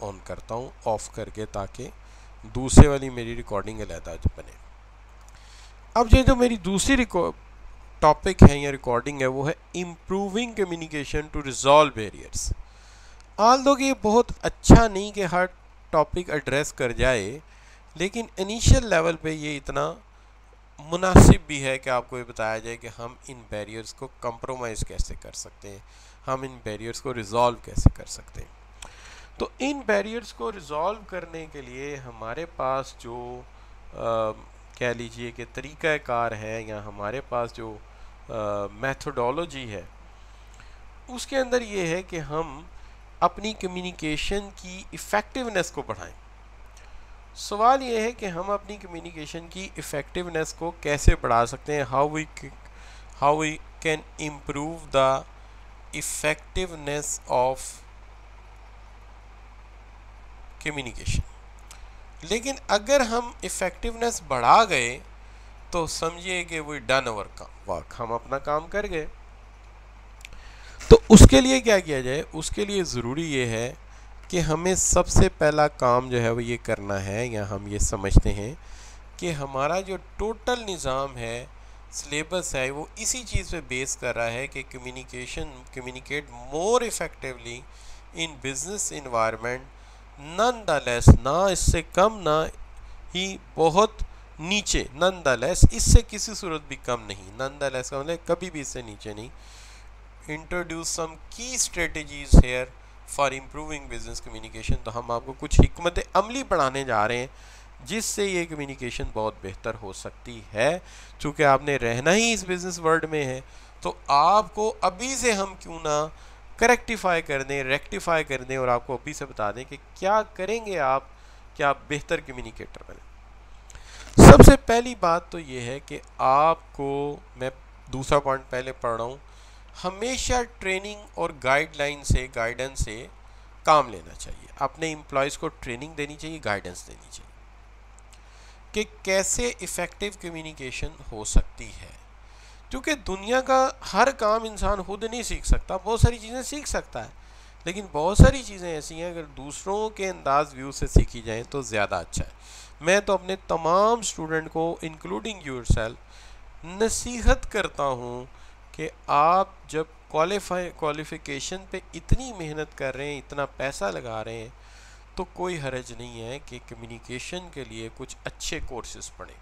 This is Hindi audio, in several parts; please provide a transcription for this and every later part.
ऑन करता हूँ ऑफ करके, ताकि दूसरे वाली मेरी रिकॉर्डिंग अलहदा बने। अब ये जो मेरी दूसरी टॉपिक है या रिकॉर्डिंग है वो है improving communication to resolve barriers. Although कि ये बहुत अच्छा नहीं कि हर टॉपिक एड्रेस कर जाए, लेकिन इनिशियल लेवल पे ये इतना मुनासिब भी है कि आपको ये बताया जाए कि हम इन बैरियर्स को कंप्रोमाइज़ कैसे कर सकते हैं, हम इन बैरियर्स को रिजॉल्व कैसे कर सकते हैं। तो इन बैरियर्स को रिजॉल्व करने के लिए हमारे पास जो कह लीजिए कि तरीक़ाकार है या हमारे पास जो मेथोडोलॉजी है, उसके अंदर ये है कि हम अपनी कम्युनिकेशन की इफ़ेक्टिवनेस को बढ़ाएं। सवाल ये है कि हम अपनी कम्युनिकेशन की इफ़ेक्टिवनेस को कैसे बढ़ा सकते हैं, how we can improve the effectiveness of communication. लेकिन अगर हम इफ़ेक्टिवनेस बढ़ा गए तो समझिए कि वी डन अवर वर्क, हम अपना काम कर गए। तो उसके लिए क्या किया जाए, उसके लिए ज़रूरी ये है कि हमें सबसे पहला काम जो है वो ये करना है, या हम ये समझते हैं कि हमारा जो टोटल निज़ाम है, सिलेबस है, वो इसी चीज़ पे बेस कर रहा है कि communicate more effectively in business environment, nonetheless, ना इससे कम ना ही बहुत नीचे, नन द लेस इससे किसी सूरत भी कम नहीं, नन द लेस का मतलब कभी भी इससे नीचे नहीं। इंट्रोड्यूस सम की strategies here for improving business communication. तो हम आपको कुछ हिकमत अमली पढ़ाने जा रहे हैं जिससे ये कम्युनिकेशन बहुत बेहतर हो सकती है। चूँकि आपने रहना ही इस बिज़नेस वर्ल्ड में है, तो आपको अभी से हम क्यों ना करेक्टिफाई कर दें, रेक्टिफाई कर दें, और आपको अभी से बता दें कि क्या करेंगे आप कि आप बेहतर कम्युनिकेटर बने। सबसे पहली बात तो ये है कि आपको, मैं दूसरा पॉइंट पहले पढ़ रहा हूँ, हमेशा ट्रेनिंग और गाइडेंस से काम लेना चाहिए। अपने एम्प्लॉयज़ को ट्रेनिंग देनी चाहिए, गाइडेंस देनी चाहिए कि कैसे इफ़ेक्टिव कम्युनिकेशन हो सकती है। क्योंकि दुनिया का हर काम इंसान खुद नहीं सीख सकता, बहुत सारी चीज़ें सीख सकता है, लेकिन बहुत सारी चीज़ें ऐसी हैं अगर दूसरों के अंदाज व्यू से सीखी जाएँ तो ज़्यादा अच्छा है। मैं तो अपने तमाम स्टूडेंट को इंक्लूडिंग योरसेल्फ नसीहत करता हूँ कि आप जब क्वालिफ़िकेशन पे इतनी मेहनत कर रहे हैं, इतना पैसा लगा रहे हैं, तो कोई हर्ज नहीं है कि कम्युनिकेशन के लिए कुछ अच्छे कोर्सेज़ पढ़ें।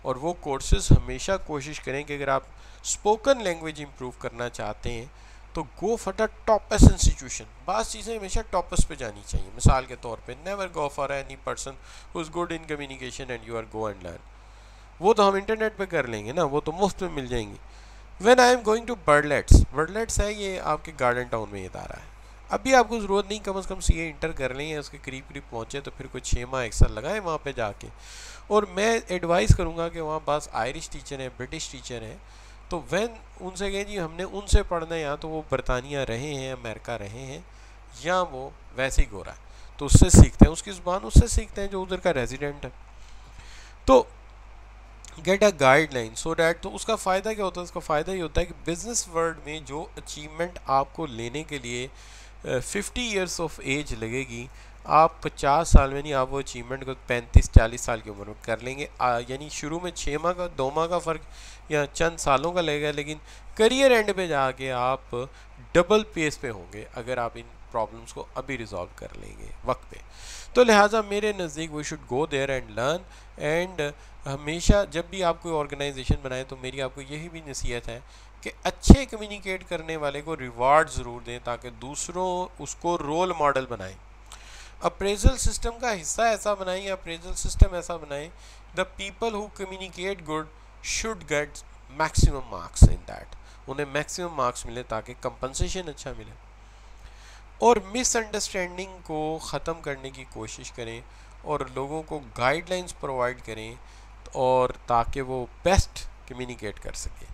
और वो कोर्सेज़ हमेशा कोशिश करें कि अगर आप स्पोकन लैंग्वेज इम्प्रूव करना चाहते हैं तो go for the toppest institution. बात चीज़ें हमेशा टॉपेस्ट पे जानी चाहिए। मिसाल के तौर पे never go for any person who is good in communication and you are go and learn. वो तो हम इंटरनेट पे कर लेंगे ना, वो तो मुफ्त में मिल जाएंगी। When I am going to birdlets है, ये आपके गार्डन टाउन में ये इदारा है। अभी आपको ज़रूरत नहीं, कम से कम सीए इंटर कर लें या उसके करीब करीब पहुँचे तो फिर कोई 6 माह 1 साल लगाए वहाँ पे जाके। और मैं एडवाइस करूँगा कि वहाँ पास आयरिश टीचर हैं, ब्रिटिश टीचर हैं, तो वैन उनसे कहें जी हमने उनसे पढ़ना है, या तो वो बरतानिया रहे हैं, अमेरिका रहे हैं, या वो वैसे ही गोरा है, तो उससे सीखते हैं, उसकी ज़ुबान उससे सीखते हैं जो उधर का रेजिडेंट है। तो get a guideline so that, तो उसका फ़ायदा क्या होता है, उसका फ़ायदा ये होता है कि बिज़नेस वर्ल्ड में जो अचीवमेंट आपको लेने के लिए 50 ईयर्स ऑफ एज लगेगी, आप 50 साल में नहीं, आप वो अचीवमेंट को 35-40 साल की उम्र में कर लेंगे। यानी शुरू में 6 माह का 2 माह का फ़र्क या चंद सालों का लगेगा, लेकिन करियर एंड पे जाके आप डबल पेस पे होंगे अगर आप इन प्रॉब्लम्स को अभी रिजॉल्व कर लेंगे वक्त पे। तो लिहाजा मेरे नज़दीक we should go there and learn. And हमेशा जब भी आप कोई ऑर्गेनाइजेशन बनाए तो मेरी आपको यही भी नसीहत है कि अच्छे कम्युनिकेट करने वाले को रिवार्ड ज़रूर दें ताकि दूसरों उसको रोल मॉडल बनाएं। अप्रेजल सिस्टम का हिस्सा ऐसा बनाएं या अप्रेजल सिस्टम ऐसा बनाएं, the people who communicate good should get maximum marks in that, उन्हें मैक्सिमम मार्क्स मिले ताकि कंपनसेशन अच्छा मिले। और मिसअंडरस्टैंडिंग को ख़त्म करने की कोशिश करें और लोगों को गाइडलाइंस प्रोवाइड करें और ताकि वो बेस्ट कम्युनिकेट कर सकें।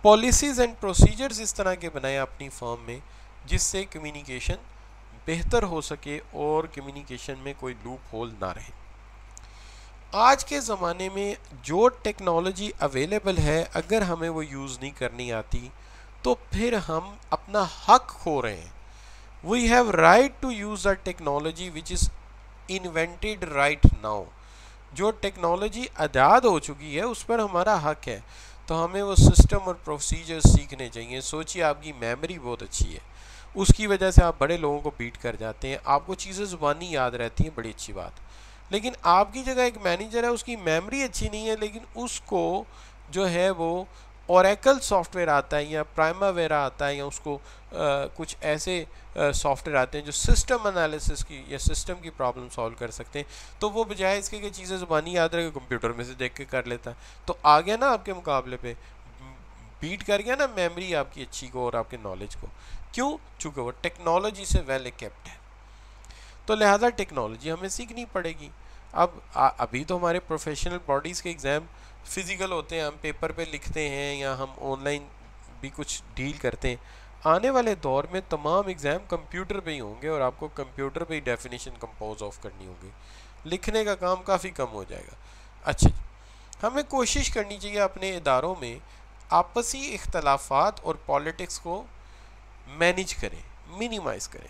पॉलिसीज़ एंड प्रोसीजर्स इस तरह के बनाएं अपनी फर्म में जिससे कम्युनिकेशन बेहतर हो सके और कम्युनिकेशन में कोई लूप होल ना रहे। आज के ज़माने में जो टेक्नोलॉजी अवेलेबल है, अगर हमें वो यूज़ नहीं करनी आती तो फिर हम अपना हक खो रहे हैं। We have right to use the technology which is invented right now. जो टेक्नोलॉजी आज़ाद हो चुकी है उस पर हमारा हक है, तो हमें वो सिस्टम और प्रोसीजर सीखने चाहिए। सोचिए आपकी मेमोरी बहुत अच्छी है, उसकी वजह से आप बड़े लोगों को बीट कर जाते हैं, आपको चीज़ें ज़ुबानी याद रहती हैं, बड़ी अच्छी बात। लेकिन आपकी जगह एक मैनेजर है, उसकी मेमोरी अच्छी नहीं है, लेकिन उसको जो है वो ओरेकल सॉफ्टवेयर आता है या प्राइमावेरा आता है या उसको कुछ ऐसे सॉफ्टवेयर आते हैं जो सिस्टम एनालिसिस की या सिस्टम की प्रॉब्लम सॉल्व कर सकते हैं, तो वो बजाय इसके कि चीज़ें ज़ुबानी याद रखे कंप्यूटर में से देख के कर लेता है, तो आ गया ना आपके मुकाबले पे, बीट कर गया ना मेमोरी आपकी अच्छी को और आपके नॉलेज को। क्यों? चूँकि वो टेक्नोलॉजी से वेल इक्विप्ड है। तो लिहाजा टेक्नोलॉजी हमें सीखनी पड़ेगी। अब अभी तो हमारे प्रोफेशनल बॉडीज़ के एग्ज़ाम फिज़िकल होते हैं, हम पेपर पे लिखते हैं या हम ऑनलाइन भी कुछ डील करते हैं। आने वाले दौर में तमाम एग्ज़ाम कंप्यूटर पे ही होंगे और आपको कंप्यूटर पे ही डेफिनेशन कंपोज ऑफ करनी होगी, लिखने का काम काफ़ी कम हो जाएगा। अच्छा, हमें कोशिश करनी चाहिए अपने इदारों में आपसी इख्तलाफात और पॉलिटिक्स को मैनेज करें, मिनिमाइज़ करें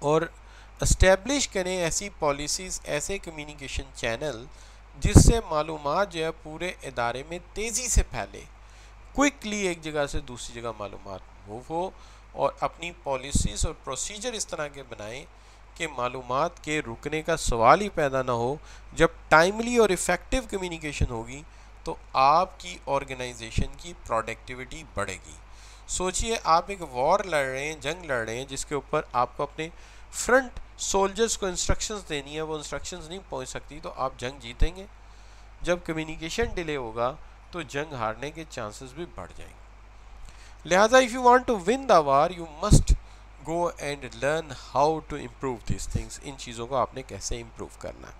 और इस्टेब्लिश करें ऐसी पॉलिसीज़, ऐसे कम्युनिकेशन चैनल जिससे मालूमात जो है पूरे इदारे में तेज़ी से फैले, क्विकली एक जगह से दूसरी जगह मालूमात मूव हो, और अपनी पॉलिसीज़ और प्रोसीजर इस तरह के बनाएं कि मालूमात के रुकने का सवाल ही पैदा ना हो। जब टाइमली और इफ़ेक्टिव कम्युनिकेशन होगी तो आपकी ऑर्गेनाइजेशन की प्रोडक्टिविटी बढ़ेगी। सोचिए आप एक वॉर लड़ रहे हैं, जंग लड़ रहे हैं, जिसके ऊपर आपको अपने फ्रंट सोल्जर्स को इंस्ट्रक्शंस देनी है, वो इंस्ट्रक्शंस नहीं पहुंच सकती, तो आप जंग जीतेंगे? जब कम्युनिकेशन डिले होगा तो जंग हारने के चांसेस भी बढ़ जाएंगे। लिहाजा if you want to win the war you must go and learn how to improve this things. इन चीज़ों को आपने कैसे इम्प्रूव करना है।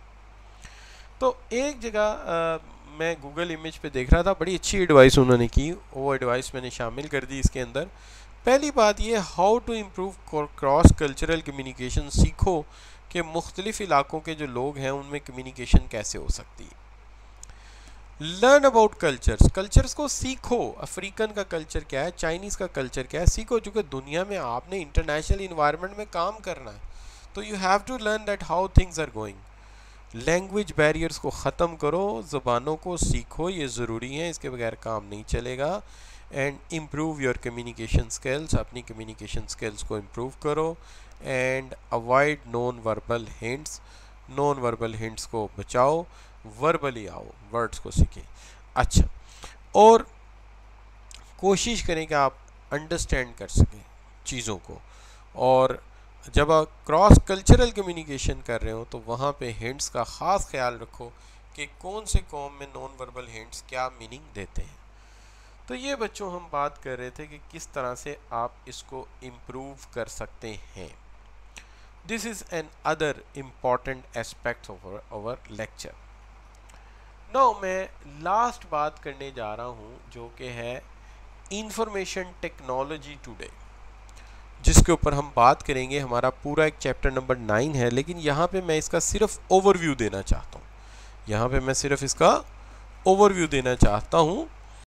तो एक जगह मैं गूगल इमेज पे देख रहा था, बड़ी अच्छी एडवाइस उन्होंने की, वो एडवाइस मैंने शामिल कर दी इसके अंदर। पहली बात ये, how to improve cross cultural communication. सीखो कि मुख्तलिफ इलाकों के जो लोग हैं उनमें कम्युनिकेशन कैसे हो सकती है। लर्न अबाउट कल्चर्स, कल्चर्स को सीखो। अफ्रीकन का कल्चर क्या है, चाइनीज़ का कल्चर क्या है, सीखो। चूँकि दुनिया में आपने इंटरनेशनल इन्वायरमेंट में काम करना है, तो you have to learn that how things are going. Language barriers को ख़त्म करो, ज़बानों को सीखो, ये ज़रूरी है, इसके बगैर काम नहीं चलेगा। And improve your communication skills, अपनी कम्युनिकेशन स्किल्स को इम्प्रूव करो। And avoid non verbal hints, non verbal hints को बचाओ, वर्बली आओ, वर्ड्स को सीखें। अच्छा, और कोशिश करें कि आप अंडरस्टैंड कर सकें चीज़ों को, और जब आप क्रॉस कल्चरल कम्युनिकेशन कर रहे हो तो वहाँ पे हिंट्स का ख़ास ख्याल रखो कि कौन से कौम में नॉन वर्बल हिंट्स क्या मीनिंग देते हैं। तो ये बच्चों हम बात कर रहे थे कि किस तरह से आप इसको इम्प्रूव कर सकते हैं। This is another important aspect of our lecture. Now मैं लास्ट बात करने जा रहा हूँ जो कि है इंफॉर्मेशन टेक्नोलॉजी टुडे, जिसके ऊपर हम बात करेंगे। हमारा पूरा एक चैप्टर नंबर 9 है, लेकिन यहाँ पे मैं इसका सिर्फ ओवरव्यू देना चाहता हूँ। यहाँ पे मैं सिर्फ इसका ओवरव्यू देना चाहता हूँ